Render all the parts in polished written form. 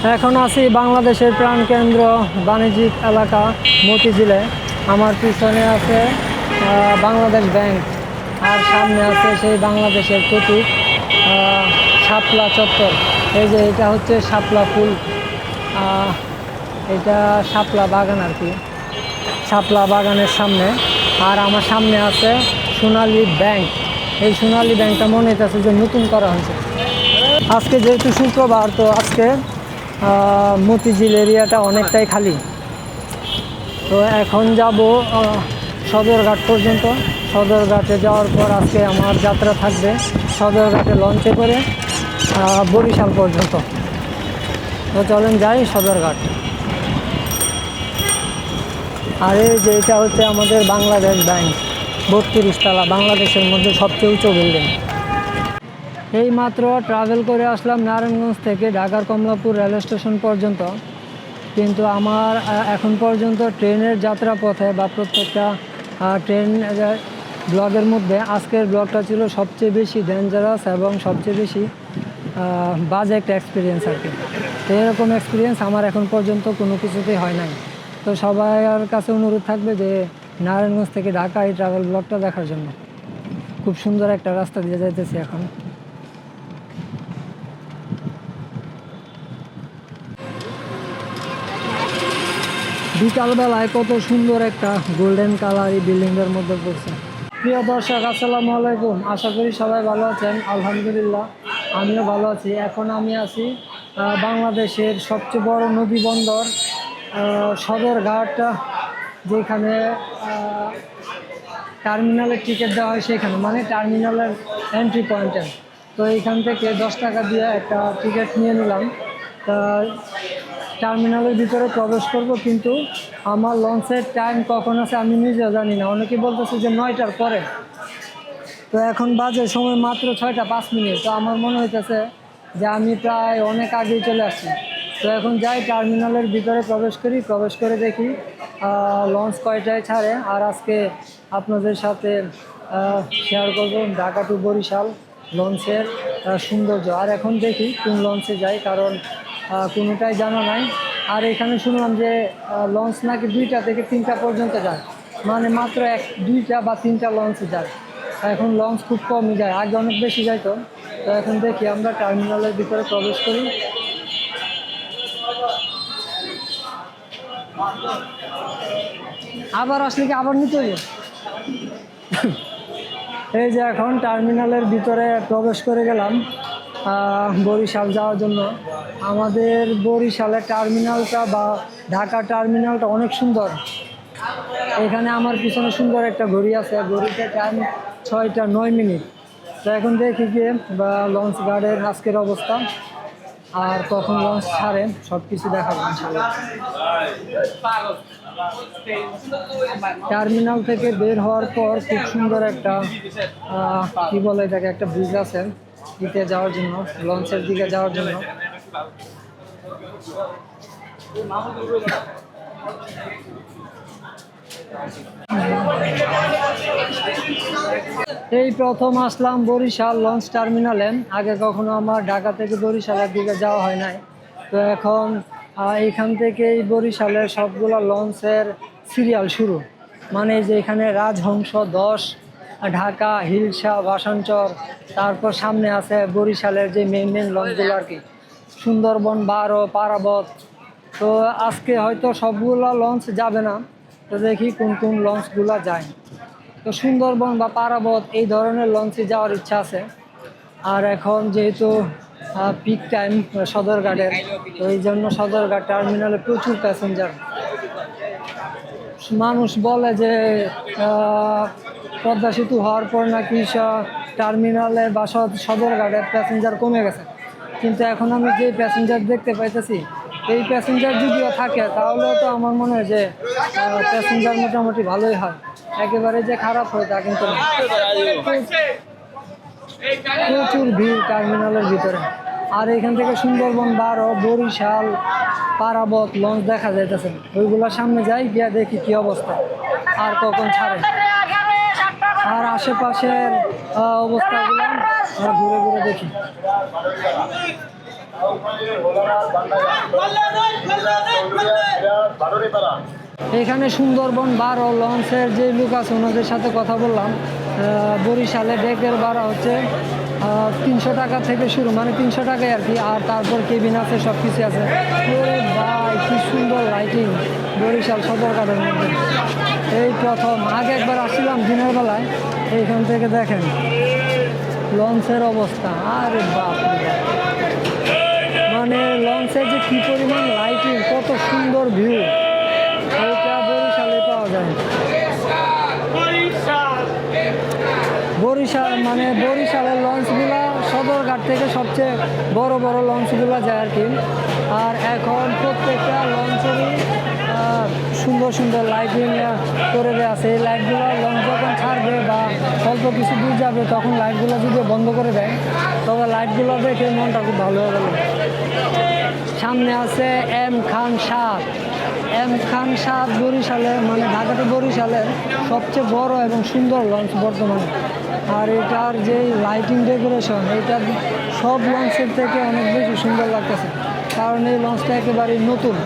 এখন আছি বাংলাদেশের প্রাণকেন্দ্র বাণিজ্যিক এলাকা মতিঝিলে। আমার পিছনে আছে বাংলাদেশ ব্যাংক, আর সামনে আছে সেই বাংলাদেশের প্রতীক শাপলা চত্বর। এই যে এটা হচ্ছে শাপলা ফুল, এটা শাপলা বাগান আর কি, শাপলা বাগানের সামনে। আর আমার সামনে আছে সোনালী ব্যাংক। এই সোনালী ব্যাংকটা মনে হইতেছে যে নতুন করা হয়েছে। আজকে যেহেতু শুক্রবার, তো আজকে মতিঝিল এরিয়াটা অনেকটাই খালি। তো এখন যাব সদরঘাট পর্যন্ত। সদরঘাটে যাওয়ার পর আজকে আমার যাত্রা থাকবে সদরঘাটে লঞ্চে করে বরিশাল পর্যন্ত। তো চলেন যাই সদরঘাট। আর এই যে এটা হচ্ছে আমাদের বাংলাদেশ ব্যাংক, 32 তলা, বাংলাদেশের মধ্যে সবচেয়ে উঁচু বিল্ডিং। এই মাত্র ট্রাভেল করে আসলাম নারায়ণগঞ্জ থেকে ঢাকার কমলাপুর রেল স্টেশন পর্যন্ত। কিন্তু আমার এখন পর্যন্ত ট্রেনের যাত্রা পথে বা প্রত্যেকটা ট্রেন ব্লগের মধ্যে আজকের ব্লগটা ছিল সবচেয়ে বেশি ডেঞ্জারাস এবং সবচেয়ে বেশি বাজে একটা এক্সপিরিয়েন্স আর কি। তো এরকম এক্সপিরিয়েন্স আমার এখন পর্যন্ত কোনো কিছুতেই হয় নাই। তো সবার কাছে অনুরোধ থাকবে যে নারায়ণগঞ্জ থেকে ঢাকা এই ট্রাভেল ব্লগটা দেখার জন্য। খুব সুন্দর একটা রাস্তা দিয়ে যাইতেছি এখন। বিকালবেলায় কত সুন্দর একটা গোল্ডেন কালার এই বিল্ডিংয়ের মধ্যে পড়ছে। প্রিয় দর্শক, আসসালামু আলাইকুম। আশা করি সবাই ভালো আছেন। আলহামদুলিল্লাহ আমিও ভালো আছি। এখন আমি আছি বাংলাদেশের সবচেয়ে বড় নদী বন্দর সদরঘাট, যেখানে টার্মিনালের টিকিট দেওয়া হয় সেখানে, মানে টার্মিনালের এন্ট্রি পয়েন্টে। তো এইখান থেকে 10 টাকা দিয়ে একটা টিকিট নিয়ে নিলাম। তা টার্মিনালের ভিতরে প্রবেশ করব, কিন্তু আমার লঞ্চের টাইম কখন আছে আমি নিজেও জানি না। অনেকে বলতেছে যে 9টার পরে। তো এখন বাজে সময় মাত্র 6টা 5 মিনিট। তো আমার মনে হইতেছে যে আমি প্রায় অনেক আগেই চলে আসছি। তো এখন যাই টার্মিনালের ভিতরে প্রবেশ করি, প্রবেশ করে দেখি লঞ্চ কয়টায় ছাড়ে। আর আজকে আপনাদের সাথে শেয়ার করব ঢাকা টু বরিশাল লঞ্চের সৌন্দর্য। আর এখন দেখি কোন লঞ্চে যাই, কারণ কোনোটাই জানা নাই। আর এখানে শুনলাম যে লঞ্চ নাকি 2টা থেকে 3টা পর্যন্ত যায়, মানে মাত্র 2টা বা 3টা লঞ্চ যায়। এখন লঞ্চ খুব কমই যায়, আগে অনেক বেশি যাইতো। তো এখন দেখি আমরা টার্মিনালের ভিতরে প্রবেশ করি। আবার আসলে কি আবার নিতে হবে? এই যে এখন টার্মিনালের ভিতরে প্রবেশ করে গেলাম বরিশাল যাওয়ার জন্য। আমাদের বরিশালের টার্মিনালটা বা ঢাকা টার্মিনালটা অনেক সুন্দর। এখানে আমার পিছনে সুন্দর একটা ঘড়ি আছে, ঘড়িতে টাইম 6টা 9 মিনিট। তো এখন দেখি গিয়ে বা লঞ্চ গার্ডের আজকের অবস্থা আর কখন লঞ্চ ছাড়ে সব কিছু দেখাবো ইনশাআল্লাহ। টার্মিনাল থেকে বের হওয়ার পর খুব সুন্দর একটা কি বলে এটাকে, একটা ব্রিজ আছে দিতে যাওয়ার জন্য, লঞ্চের দিকে যাওয়ার জন্য। এই প্রথম আসলাম বরিশাল লঞ্চ টার্মিনালে। আগে কখনো আমার ঢাকা থেকে বরিশালের দিকে যাওয়া হয় নাই। তো এখন এইখান থেকেই বরিশালের সবগুলো লঞ্চের সিরিয়াল শুরু। মানে যে এখানে রাজহংস 10, ঢাকা, হিলসা, ভাসানচর, তারপর সামনে আছে বরিশালের যে মেন লঞ্চগুলো আর কি, সুন্দরবন, 12, পারাবত। তো আজকে হয়তো সবগুলো লঞ্চ যাবে না, তো দেখি কোন কোন লঞ্চগুলো যায়। তো সুন্দরবন বা পারাবত এই ধরনের লঞ্চে যাওয়ার ইচ্ছা আছে। আর এখন যেহেতু পিক টাইম সদরঘাটের, তো এই জন্য সদরঘাট টার্মিনালে প্রচুর প্যাসেঞ্জার। মানুষ বলে যে পদ্মা সেতু হওয়ার পর নাকি টার্মিনালে বা সদরঘাটের প্যাসেঞ্জার কমে গেছে, কিন্তু এখন আমি যে প্যাসেঞ্জার দেখতে পাইতেছি, এই প্যাসেঞ্জার যদিও থাকে তাহলেও তো আমার মনে হয় যে প্যাসেঞ্জার মোটামুটি ভালোই হয়। একেবারে যে খারাপ হয় তা কিন্তু না। প্রচুর ভিড় টার্মিনালের ভিতরে। আর এখান থেকে সুন্দরবন, 12, বরিশাল, পারাবত লঞ্চ দেখা যাইতেছে। ওইগুলোর সামনে যাই, গিয়া দেখি কি অবস্থা আর কখন ছাড়ে। আর আশেপাশের অবস্থাগুলো ঘুরে ঘুরে দেখি। এখানে সুন্দরবন 12 লঞ্চের যে লোক আছে ওনাদের সাথে কথা বললাম। বরিশালে ডেকের ভাড়া হচ্ছে 300 টাকা থেকে শুরু, মানে 300 টাকায় আর কি। আর তারপর কেবিন আছে, সব কিছু আছে। ওরে ভাই কি সুন্দর লাইটিং বরিশাল সদরঘাটের মধ্যে। এই প্রথম, আগে একবার আসছিলাম দিনের বেলায়। এইখান থেকে দেখেন লঞ্চের অবস্থা, আরে বাপ রে বাপ। মানে লঞ্চের যে কি পরিমাণ লাইটিং, কত সুন্দর ভিউ, এটা বরিশালে পাওয়া যায়। বরিশাল মানে বরিশালের লঞ্চগুলা সদরঘাট থেকে সবচেয়ে বড় বড় লঞ্চগুলা যায় আর কি। আর এখন প্রত্যেকটা লঞ্চেরই সুন্দর সুন্দর লাইটিং করে দেওয়া আছে। এই লাইটগুলো লঞ্চ যখন ছাড়বে বা অল্প কিছু দূর যাবে তখন লাইটগুলো যদি বন্ধ করে দেয় তবে লাইটগুলো দেখে মনটা খুব ভালো হয়ে গেল। সামনে আছে এম খান সাদ। এম খান সাদ বরিশালে, মানে ঢাকাতে বরিশালের সবচেয়ে বড় এবং সুন্দর লঞ্চ বর্তমানে। আর এটার যে লাইটিং ডেকোরেশন, এটা সব লঞ্চের থেকে অনেক বেশি সুন্দর লাগতেছে, কারণ এই লঞ্চটা একেবারেই নতুন।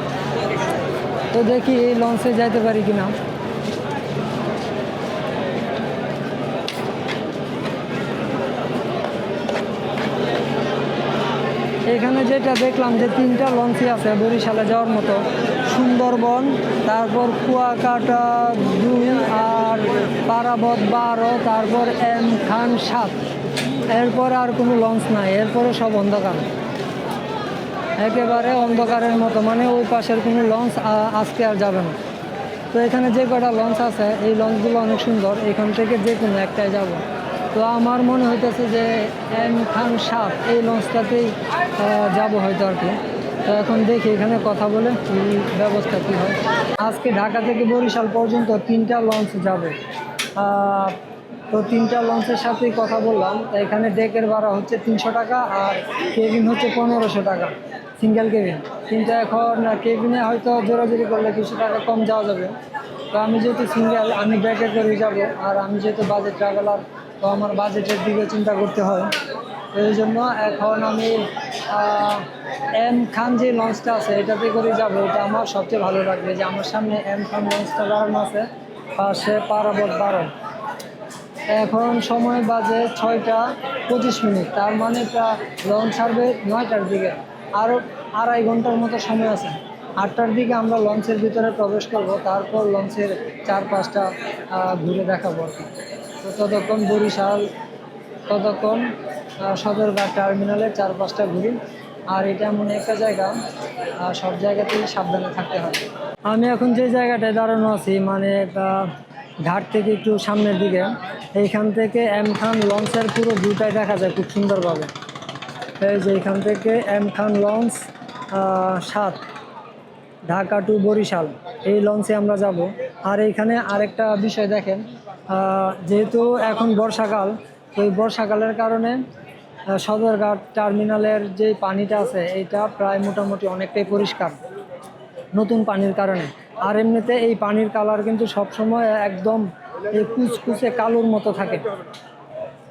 তো দেখি এই লঞ্চে যাইতে পারি কিনা। এখানে যেটা দেখলাম যে 3টা লঞ্চই আছে বরিশালে যাওয়ার মতো। সুন্দরবন, তারপর কুয়াকাটা 2, আর পারাবত 12, তারপর এম খান 7। এরপর আর কোনো লঞ্চ নাই, এরপরে সব অন্ধকার, একেবারে অন্ধকারের মতো। মানে ওই পাশের কোনো লঞ্চ আজকে আর যাবে না। তো এখানে যে কটা লঞ্চ আছে এই লঞ্চগুলো অনেক সুন্দর, এখান থেকে যে কোনো একটাই যাব। তো আমার মনে হইতেছে যে এম খান 7 এই লঞ্চটাতেই যাব হয়তো আর কি। তো এখন দেখি এখানে কথা বলে কি ব্যবস্থা কী হয়। আজকে ঢাকা থেকে বরিশাল পর্যন্ত 3টা লঞ্চ যাবে। তো 3টা লঞ্চের সাথেই কথা বললাম। এখানে ডেকের ভাড়া হচ্ছে 300 টাকা আর কেবিন হচ্ছে 1500 টাকা, সিঙ্গেল কেবিন। কিন্তু এখন কেবিনে হয়তো জোরাজোরি করলে কিছু টাকা কম যাওয়া যাবে। তো আমি যেহেতু সিঙ্গেল, আমি ডেকে করে যাব। আর আমি যেহেতু বাজেট ট্রাভেলার, তো আমার বাজেটের দিকে চিন্তা করতে হয়। এই জন্য এখন আমি এম খান যে লঞ্চটা আছে এটাতে করে যাব। এটা আমার সবচেয়ে ভালো লাগবে যে আমার সামনে এম খান লঞ্চটা দাঁড়ানো আছে, পাশে পারাবত 12। এখন সময় বাজে 6টা 25 মিনিট, তার মানে লঞ্চ ছাড়বে 9টার দিকে। আরও 2.5 ঘন্টার মতো সময় আছে। 8টার দিকে আমরা লঞ্চের ভিতরে প্রবেশ করব, তারপর লঞ্চের 4-5টা ঘুরে দেখাবো আর কি। তো ততক্ষণ বরিশাল, ততক্ষণ সদরঘাট টার্মিনালের 4-5টা ঘুরি। আর এটা এমন একটা জায়গা, সব জায়গাতেই সাবধানে থাকতে হয়। আমি এখন যে জায়গাটায় দাঁড়ানো আছি, মানে ঘাট থেকে একটু সামনের দিকে, এইখান থেকে এম খান লঞ্চের পুরো ভিউটাই দেখা যায় খুব সুন্দরভাবে। এই যে এখান থেকে এম খান লঞ্চ 7 ঢাকা টু বরিশাল, এই লঞ্চে আমরা যাব। আর এইখানে আরেকটা বিষয় দেখেন, যেহেতু এখন বর্ষাকাল, তো এই বর্ষাকালের কারণে সদরঘাট টার্মিনালের যে পানিটা আছে এইটা প্রায় মোটামুটি অনেকটাই পরিষ্কার নতুন পানির কারণে। আর এমনিতে এই পানির কালার কিন্তু সবসময় একদম এই কুচকুচে কালোর মতো থাকে।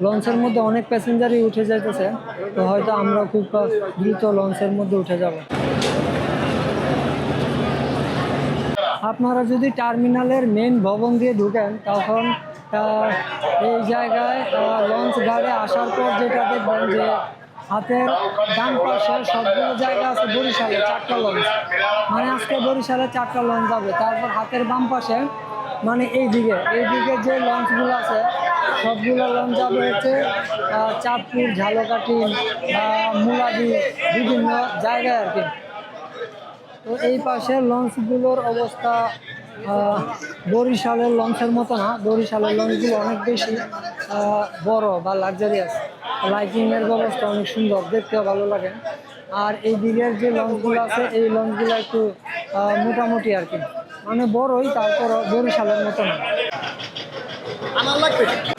লঞ্চের মধ্যে অনেক প্যাসেঞ্জারই উঠে যাইতেছে, তো হয়তো আমরা খুব দ্রুত লঞ্চের মধ্যে উঠে যাব। আপনারা যদি টার্মিনালের মেন ভবন দিয়ে ঢুকেন তখন এই জায়গায় লঞ্চ ঘাটে আসার পর যেটা দেখবেন যে হাতের ডান পাশে সবগুলো জায়গা আছে বরিশালে 4টা লঞ্চ, মানে আজকে বরিশালে 4টা লঞ্চ যাবে। তারপর হাতের বাম পাশে মানে এইদিকে যে লঞ্চগুলো আছে সবগুলো লঞ্চ যাবে হচ্ছে চাঁদপুর, ঝালকাঠি, মুলাদি, বিভিন্ন জায়গায় আর কি। তো এই পাশে লঞ্চগুলোর অবস্থা বরিশালের লঞ্চের মতো না, বরিশালের লঞ্চগুলো অনেক বেশি বড় বা লাক্সারিয়াস। লাইটিংয়ের ব্যবস্থা অনেক সুন্দর, দেখতেও ভালো লাগে। আর এই দিকের যে লঞ্চগুলো আছে এই লঞ্চগুলো একটু মোটামুটি আর কি, মানে বড়ই, তারপর বরিশালের মতো না।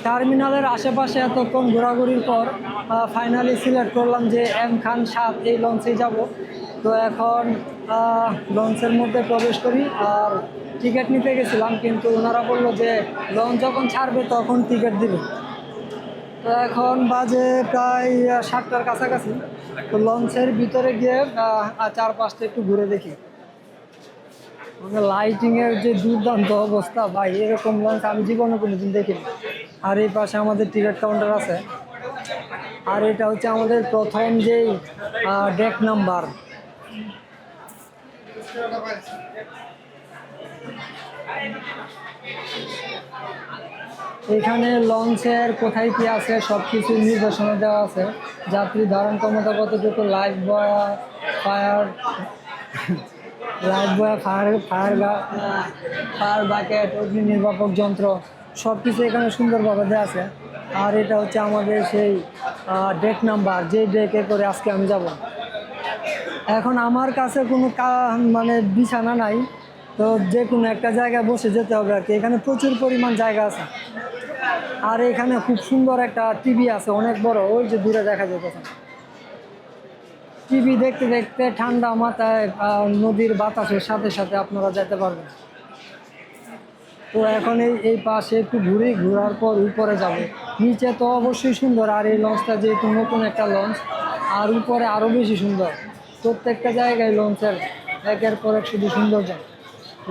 টার্মিনালের আশেপাশে এতক্ষণ ঘোরাঘুরির পর ফাইনালি সিলেক্ট করলাম যে এম খান 7 এই লঞ্চেই যাব। তো এখন লঞ্চের মধ্যে প্রবেশ করি। আর টিকিট নিতে গেছিলাম, কিন্তু ওনারা বললো যে লঞ্চ যখন ছাড়বে তখন টিকিট দিবে। তো এখন বাজে প্রায় 7টার কাছাকাছি। তো লঞ্চের ভিতরে গিয়ে চারপাশটা একটু ঘুরে দেখি। মানে লাইটিং এর যে দুর্দান্ত অবস্থা ভাই, এরকম লঞ্চ আমি জীবনে কোনোদিন দেখিনি। আর এই পাশে আমাদের টিকিট কাউন্টার আছে। আর এটা হচ্ছে আমাদের প্রথম যেই ডেক নাম্বার। এখানে লঞ্চের কোথায় কি আছে সব কিছু নির্দেশনা দেওয়া আছে। যাত্রী ধারণ ক্ষমতা কতটুকু, লাইফ বয়, ফায়ার লাইফ বয়, ফায়ার বাকেট, অগ্নি নির্বাপক যন্ত্র সব কিছু এখানে সুন্দরভাবে দেওয়া আছে। আর এটা হচ্ছে আমাদের সেই ডেক নাম্বার, যে ডেকে করে আজকে আমি যাব। এখন আমার কাছে কোনো মানে বিছানা নাই, তো যে কোনো একটা জায়গায় বসে যেতে হবে আর কি। এখানে প্রচুর পরিমাণ জায়গা আছে। আর এখানে খুব সুন্দর একটা টিভি আছে, অনেক বড়, ওই যে দূরে দেখা যেতেছে। টিভি দেখতে দেখতে ঠান্ডা মাথায় নদীর বাতাসের সাথে সাথে আপনারা যেতে পারবেন। তো এখন এই পাশে একটু ঘোরার পর উপরে যাবে। নিচে তো অবশ্যই সুন্দর, আর এই লঞ্চটা যেহেতু নতুন একটা লঞ্চ, আর উপরে আরও বেশি সুন্দর। প্রত্যেকটা জায়গায় লঞ্চের একের পর এক শুধু সৌন্দর্য।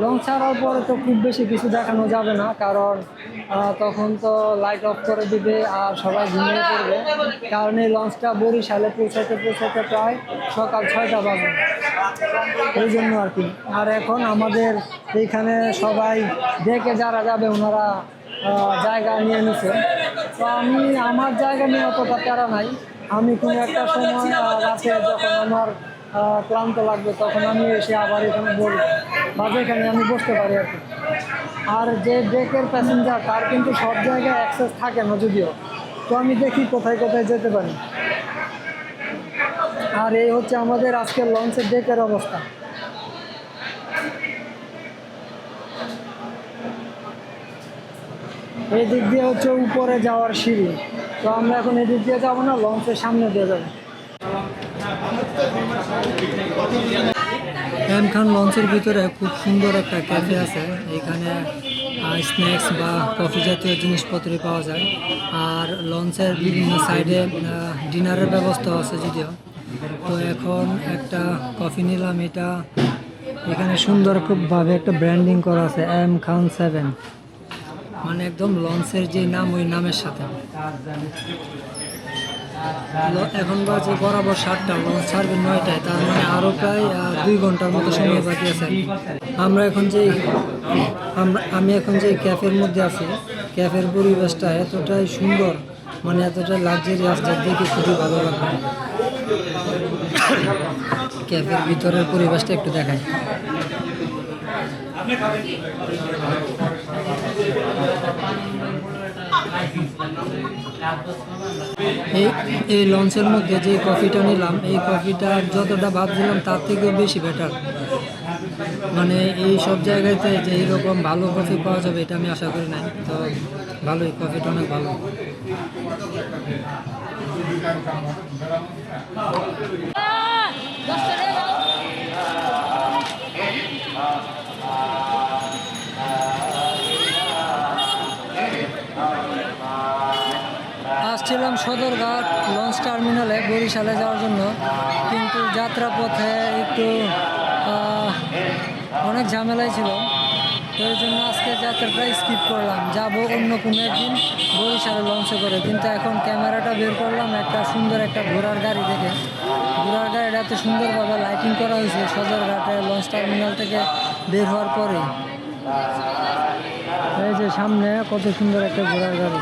লঞ্চ ছাড়ার পরে তো খুব বেশি কিছু দেখানো যাবে না, কারণ তখন তো লাইট অফ করে দিবে আর সবাই ঘুমিয়ে পড়বে। কারণ এই লঞ্চটা বরিশালে পৌঁছাতে প্রায় সকাল 6টা বাজে, এই জন্য আর কি। আর এখন আমাদের এইখানে সবাই দেখে যারা যাবে ওনারা জায়গা নিয়ে নিছে। তো আমি আমার জায়গা নিয়ে অতটা প্যারা নাই। আমি কোনো একটা সময় রাতে যখন আমার ক্লান্ত লাগবে তখন আমি এসে আবার এখানে বলবো বা যেখানে আমি বসতে পারি আর কি। আর যে ডেকের প্যাসেঞ্জার তার কিন্তু সব জায়গায় অ্যাক্সেস থাকে না যদিও, তো আমি দেখি কোথায় কোথায় যেতে পারি। আর এই হচ্ছে আমাদের আজকের লঞ্চের ডেকের অবস্থা। এই দিক দিয়ে হচ্ছে উপরে যাওয়ার সিঁড়ি। তো আমরা এখন এদিক দিয়ে যাবো না, লঞ্চের সামনে দিয়ে যাবো। এম খান লঞ্চের ভিতরে খুব সুন্দর একটা ক্যাফে আছে। এখানে স্ন্যাক্স বা কফি জাতীয় জিনিসপত্রই পাওয়া যায়। আর লঞ্চের বিভিন্ন সাইডে ডিনারের ব্যবস্থা আছে যদিও। তো এখন একটা কফি নিলাম। এটা এখানে সুন্দর খুবভাবে একটা ব্র্যান্ডিং করা আছে, এম খান 7, মানে একদম লঞ্চের যে নাম ওই নামের সাথে। এখন বাজে বরাবর 7টা, লঞ্চ ছাড়বে 9টায়, তার মানে আরও প্রায় 2 ঘন্টার মতো সময় বাকি আছে। আমি এখন যে ক্যাফের মধ্যে আছি, ক্যাফের পরিবেশটা এতটাই সুন্দর, মানে এতটাই লাক্সারিয়াস, যা দেখে খুবই ভালো লাগবে। ক্যাফের ভিতরের পরিবেশটা একটু দেখায়। এই লঞ্চের মধ্যে যে কফিটা নিলাম, এই কফিটা যতটা ভাবছিলাম তার থেকেও বেশি বেটার। মানে এই সব জায়গাতে যে এইরকম ভালো কফি পাওয়া যাবে এটা আমি আশা করি নাই। তো ভালোই, কফিটা অনেক ভালো। আসছিলাম সদরঘাট লঞ্চ টার্মিনালে বরিশালে যাওয়ার জন্য, কিন্তু যাত্রাপথে একটু অনেক ঝামেলাই ছিল। তো এই জন্য আজকে যাত্রাটা স্কিপ করলাম, যাব অন্য কোনো একদিন বরিশালে লঞ্চে করে। কিন্তু এখন ক্যামেরাটা বের করলাম একটা সুন্দর একটা ঘোড়ার গাড়ি দেখে। ঘোড়ার গাড়িটা এত সুন্দরভাবে লাইটিং করা হয়েছে সদরঘাটে লঞ্চ টার্মিনাল থেকে বের হওয়ার পরেই। এই যে সামনে কত সুন্দর একটা ঘোড়ার গাড়ি।